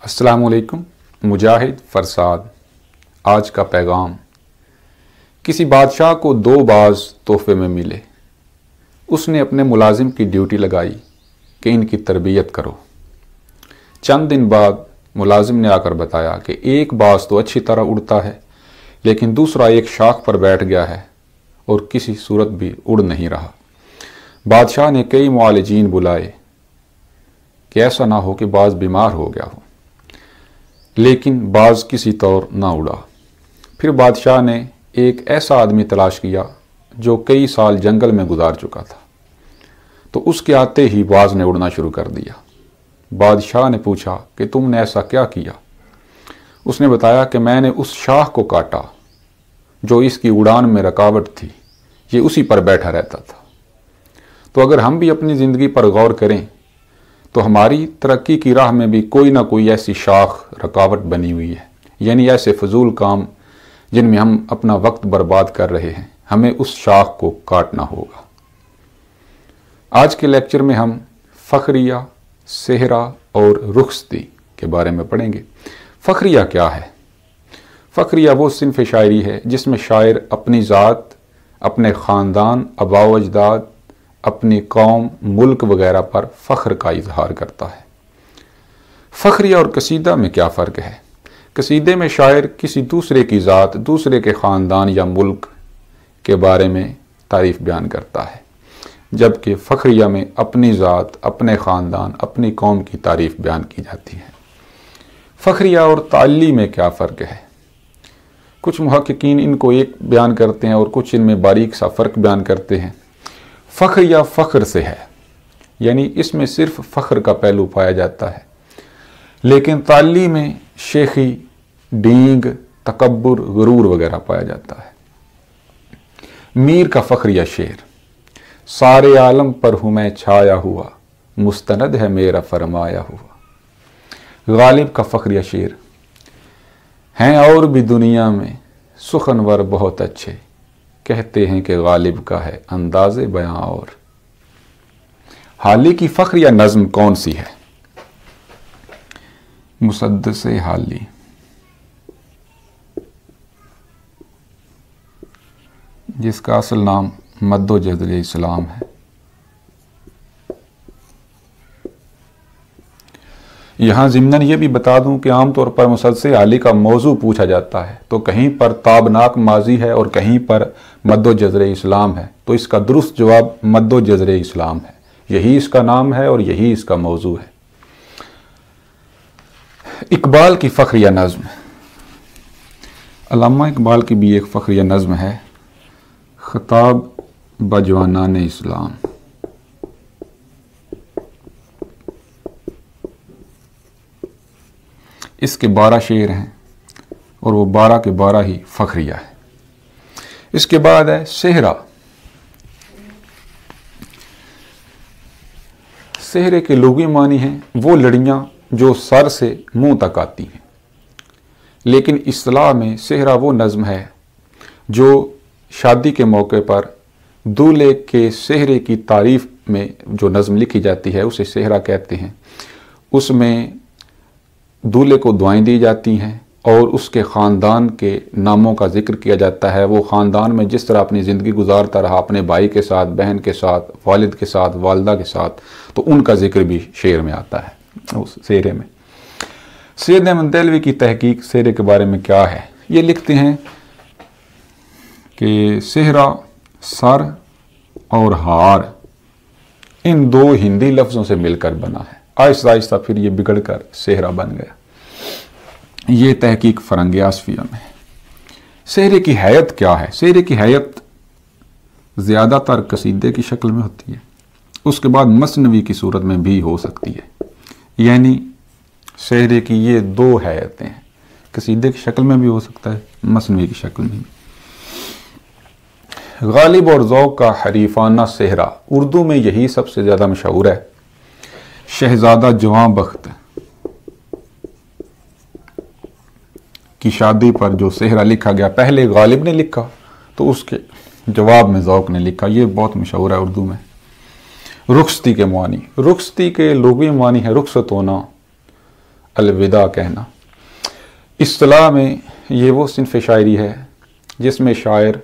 السلام علیکم۔ مجاہد فرساد۔ آج کا پیغام۔ کسی بادشاہ کو 2 باز تحفے میں ملے۔ اس نے اپنے ملازم کی ڈیوٹی لگائی کہ ان کی تربیت کرو۔ چند دن بعد ملازم نے آ کر بتایا کہ ایک باز تو اچھی طرح اڑتا ہے، لیکن دوسرا ایک شاخ پر بیٹھ گیا ہے اور کسی صورت بھی اڑ نہیں رہا۔ بادشاہ نے کئی معالجین بلائے کہ ایسا نہ ہو کہ باز بیمار ہو گیا ہو، لیکن باز کسی طور نہ اڑا۔ پھر بادشاہ نے ایک ایسا آدمی تلاش کیا جو کئی سال جنگل میں گزار چکا تھا، تو اس کے آتے ہی باز نے اڑنا شروع کر دیا۔ بادشاہ نے پوچھا کہ تم نے ایسا کیا کیا؟ اس نے بتایا کہ میں نے اس شاخ کو کاٹا جو اس کی اڑان میں رکاوٹ تھی، یہ اسی پر بیٹھا رہتا تھا۔ تو اگر ہم بھی اپنی زندگی پر غور کریں تو ہماری ترقی کی راہ میں بھی کوئی نہ کوئی ایسی شاخ رکاوٹ بنی ہوئی ہے، یعنی ایسے فضول کام جن میں ہم اپنا وقت برباد کر رہے ہیں، ہمیں اس شاخ کو کاٹنا ہوگا۔ آج کے لیکچر میں ہم فخریہ، صحرا اور رخصتی کے بارے میں پڑھیں گے۔ فخریہ کیا ہے؟ فخریہ وہ صنف شاعری ہے جس میں شاعر اپنی ذات، اپنے خاندان، آباء و اجداد، اپنی قوم، ملک وغیرہ پر فخر کا اظہار کرتا ہے۔ فخریہ اور قصیدہ میں کیا فرق ہے؟ قصیدے میں شاعر کسی دوسرے کی ذات، دوسرے کے خاندان یا ملک کے بارے میں تعریف بیان کرتا ہے، جبکہ فخریہ میں اپنی ذات، اپنے خاندان، اپنی قوم کی تعریف بیان کی جاتی ہے۔ فخریہ اور تعلی میں کیا فرق ہے؟ کچھ محققین ان کو ایک بیان کرتے ہیں اور کچھ ان میں باریک سا فرق بیان کرتے ہیں۔ فخریہ فخر سے ہے، یعنی اس میں صرف فخر کا پہلو پایا جاتا ہے، لیکن تعلی میں شیخی، ڈینگ، تکبر، غرور وغیرہ پایا جاتا ہے۔ میر کا فخریہ شعر: سارے عالم پر ہوں میں چھایا ہوا، مستند ہے میرا فرمایا ہوا۔ غالب کا فخریہ شعر: ہیں اور بھی دنیا میں سخنور بہت اچھے، کہتے ہیں کہ غالب کا ہے انداز بیاں اور۔ حالی کی فخریہ نظم کون سی ہے؟ مسدس حالی۔ جس کا اصل نام مد و جزر اسلام ہے۔ یہاں ضمناً یہ بھی بتا دوں کہ عام طور پر مسدس حالی کا موضوع پوچھا جاتا ہے تو کہیں پر تابناک ماضی ہے اور کہیں پر مد و جزر اسلام ہے، تو اس کا درست جواب مد و جزر اسلام ہے۔ یہی اس کا نام ہے اور یہی اس کا موضوع ہے۔ اقبال کی فخریہ نظم: علامہ اقبال کی بھی ایک فخریہ نظم ہے، خطاب بجوانان اسلام۔ اس کے 12 شعر ہیں اور وہ 12 کے 12 ہی فخریہ ہے۔ اس کے بعد ہے صحرا۔ صحرے کے لغوی معنی ہیں وہ لڑیاں جو سر سے منہ تک آتی ہیں، لیکن اصطلاح میں صحرا وہ نظم ہے جو شادی کے موقع پر دولہے کے صحرے کی تعریف میں جو نظم لکھی جاتی ہے اسے صحرا کہتے ہیں۔ اس میں دولہے کو دعائیں دی جاتی ہیں اور اس کے خاندان کے ناموں کا ذکر کیا جاتا ہے۔ وہ خاندان میں جس طرح اپنی زندگی گزارتا رہا، اپنے بھائی کے ساتھ، بہن کے ساتھ، والد کے ساتھ، والدہ کے ساتھ، تو ان کا ذکر بھی شعر میں آتا ہے، اس صحرے میں۔ سید احمد دہلوی کی تحقیق صحرے کے بارے میں کیا ہے؟ یہ لکھتے ہیں کہ صحرا سر اور ہار ان 2 ہندی لفظوں سے مل کر بنا ہے، آہستہ آہستہ پھر یہ بگڑ کر صحرا بن گیا۔ یہ تحقیق فرنگ آصفیہ میں ہے۔ صحرے کی حیت کیا ہے؟ صحرے کی حیت زیادہ تر قصیدے کی شکل میں ہوتی ہے، اس کے بعد مثنوی کی صورت میں بھی ہو سکتی ہے، یعنی صحرے کی یہ 2 حیتیں ہیں، قصیدے کی شکل میں بھی ہو سکتا ہے، مثنوی کی شکل میں بھی۔ غالب اور ذوق کا حریفانہ صحرا، اردو میں یہی سب سے زیادہ مشہور ہے۔ شہزادہ جواں بخت کی شادی پر جو صحرا لکھا گیا، پہلے غالب نے لکھا تو اس کے جواب میں ذوق نے لکھا، یہ بہت مشہور ہے اردو میں۔ رخصتی کے معنی، رخصتی کے لغوی معنی ہے رخصت ہونا، الوداع کہنا۔ اصطلاح میں یہ وہ صنف شاعری ہے جس میں شاعر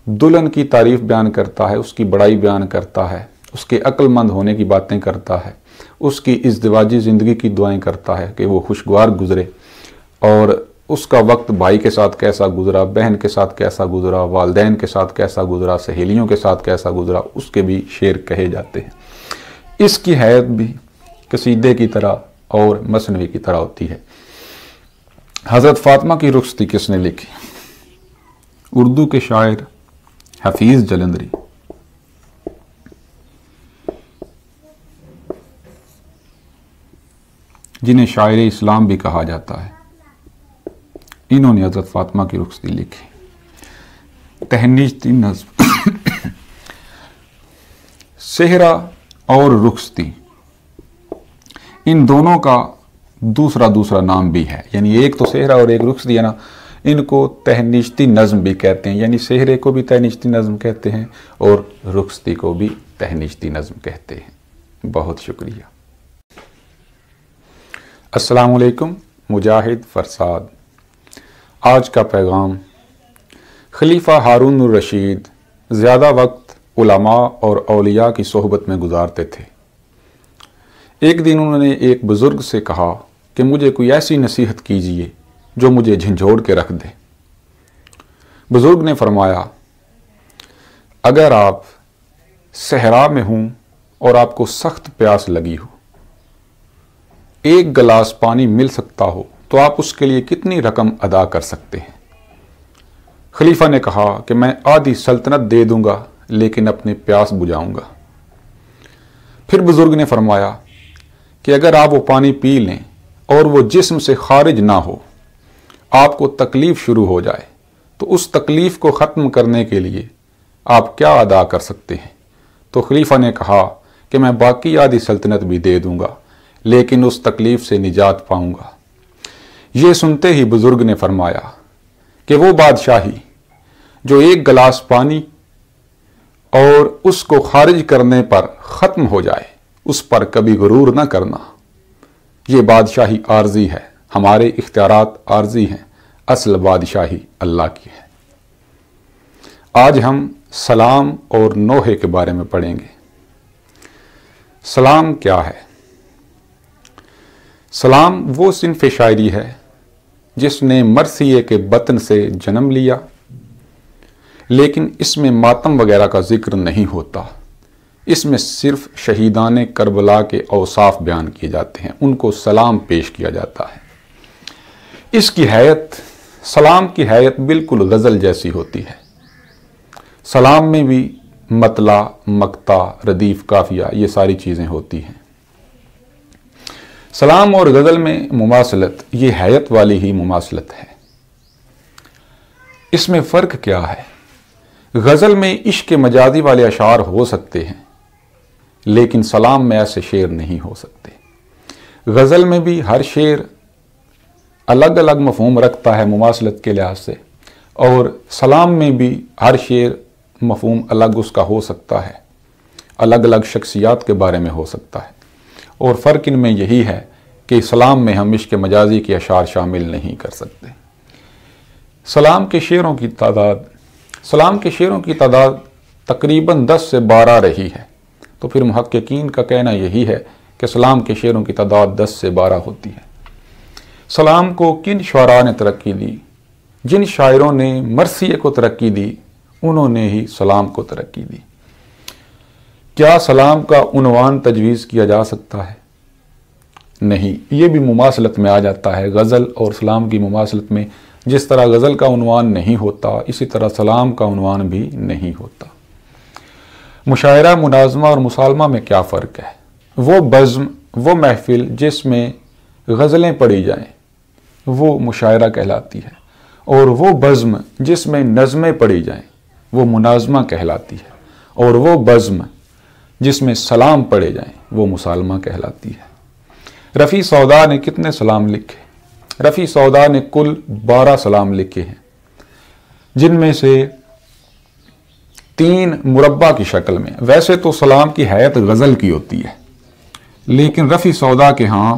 دلہن کی تعریف بیان کرتا ہے، اس کی بڑائی بیان کرتا ہے، اس کے عقل مند ہونے کی باتیں کرتا ہے، اس کی ازدواجی زندگی کی دعائیں کرتا ہے کہ وہ خوشگوار گزرے، اور اس کا وقت بھائی کے ساتھ کیسا گزرا، بہن کے ساتھ کیسا گزرا، والدین کے ساتھ کیسا گزرا، سہیلیوں کے ساتھ کیسا گزرا، اس کے بھی شعر کہے جاتے ہیں۔ اس کی حیت بھی قصیدے کی طرح اور مثنوی کی طرح ہوتی ہے۔ حضرت فاطمہ کی رخصتی کس نے لکھی؟ اردو کے شاعر حفیظ جلندری۔ جنہیں شاعر اسلام بھی کہا جاتا ہے، انہوں نے حضرت فاطمہ کی رخصتی لکھی۔ تہنیجتی نظم۔ صحرا اور رخصتی، ان دونوں کا دوسرا نام بھی ہے، یعنی ایک تو صحرا اور ایک رخصتی ہے نا، ان کو تہنیجتی نظم بھی کہتے ہیں، یعنی صحرے کو بھی تہنیجتی نظم کہتے ہیں اور رخصتی کو بھی تہنیجتی نظم کہتے ہیں۔ بہت شکریہ۔ السلام علیکم، مجاہد فرساد۔ آج کا پیغام: خلیفہ ہارون الرشید زیادہ وقت علماء اور اولیاء کی صحبت میں گزارتے تھے۔ ایک دن انہوں نے ایک بزرگ سے کہا کہ مجھے کوئی ایسی نصیحت کیجیے جو مجھے جھنجھوڑ کے رکھ دے۔ بزرگ نے فرمایا، اگر آپ صحرا میں ہوں اور آپ کو سخت پیاس لگی ہو، ایک گلاس پانی مل سکتا ہو تو آپ اس کے لیے کتنی رقم ادا کر سکتے ہیں؟ خلیفہ نے کہا کہ میں آدھی سلطنت دے دوں گا لیکن اپنی پیاس بجھاؤں گا۔ پھر بزرگ نے فرمایا کہ اگر آپ وہ پانی پی لیں اور وہ جسم سے خارج نہ ہو، آپ کو تکلیف شروع ہو جائے، تو اس تکلیف کو ختم کرنے کے لیے آپ کیا ادا کر سکتے ہیں؟ تو خلیفہ نے کہا کہ میں باقی آدھی سلطنت بھی دے دوں گا لیکن اس تکلیف سے نجات پاؤں گا۔ یہ سنتے ہی بزرگ نے فرمایا کہ وہ بادشاہی جو ایک گلاس پانی اور اس کو خارج کرنے پر ختم ہو جائے، اس پر کبھی غرور نہ کرنا۔ یہ بادشاہی عارضی ہے، ہمارے اختیارات عارضی ہیں، اصل بادشاہی اللہ کی ہے۔ آج ہم سلام اور نوحے کے بارے میں پڑھیں گے۔ سلام کیا ہے؟ سلام وہ صنف شاعری ہے جس نے مرثیے کے بطن سے جنم لیا، لیکن اس میں ماتم وغیرہ کا ذکر نہیں ہوتا۔ اس میں صرف شہیدان کربلا کے اوصاف بیان کیے جاتے ہیں، ان کو سلام پیش کیا جاتا ہے۔ اس کی حیت، سلام کی حیت بالکل غزل جیسی ہوتی ہے۔ سلام میں بھی مطلع، مقطع، ردیف، قافیہ، یہ ساری چیزیں ہوتی ہیں۔ سلام اور غزل میں مماثلت، یہ حیت والی ہی مماثلت ہے۔ اس میں فرق کیا ہے؟ غزل میں عشق مجازی والے اشعار ہو سکتے ہیں لیکن سلام میں ایسے شعر نہیں ہو سکتے۔ غزل میں بھی ہر شعر الگ الگ مفہوم رکھتا ہے مماثلت کے لحاظ سے، اور سلام میں بھی ہر شعر مفہوم الگ اس کا ہو سکتا ہے، الگ الگ شخصیات کے بارے میں ہو سکتا ہے، اور فرق ان میں یہی ہے کہ سلام میں ہم عشق مجازی کے اشعار شامل نہیں کر سکتے۔ سلام کے شعروں کی تعداد تقریباً 10 سے 12 رہی ہے، تو پھر محققین کا کہنا یہی ہے کہ سلام کے شعروں کی تعداد 10 سے 12 ہوتی ہے۔ سلام کو کن شعراء نے ترقی دی؟ جن شاعروں نے مرثیے کو ترقی دی، انہوں نے ہی سلام کو ترقی دی۔ کیا سلام کا عنوان تجویز کیا جا سکتا ہے؟ نہیں، یہ بھی مماثلت میں آ جاتا ہے۔ غزل اور سلام کی مماثلت میں جس طرح غزل کا عنوان نہیں ہوتا، اسی طرح سلام کا عنوان بھی نہیں ہوتا۔ مشاعرہ، مناظمہ اور مسالمہ میں کیا فرق ہے؟ وہ بزم، وہ محفل جس میں غزلیں پڑھی جائیں وہ مشاعرہ کہلاتی ہے، اور وہ بزم جس میں نظمیں پڑھی جائیں وہ مناظمہ کہلاتی ہے، اور وہ بزم جس میں سلام پڑھے جائیں وہ مسالمہ کہلاتی ہے۔ رفیع سودا نے کتنے سلام لکھے؟ رفیع سودا نے کل 12 سلام لکھے ہیں، جن میں سے 3 مربع کی شکل میں۔ ویسے تو سلام کی حیت غزل کی ہوتی ہے، لیکن رفیع سودا کے ہاں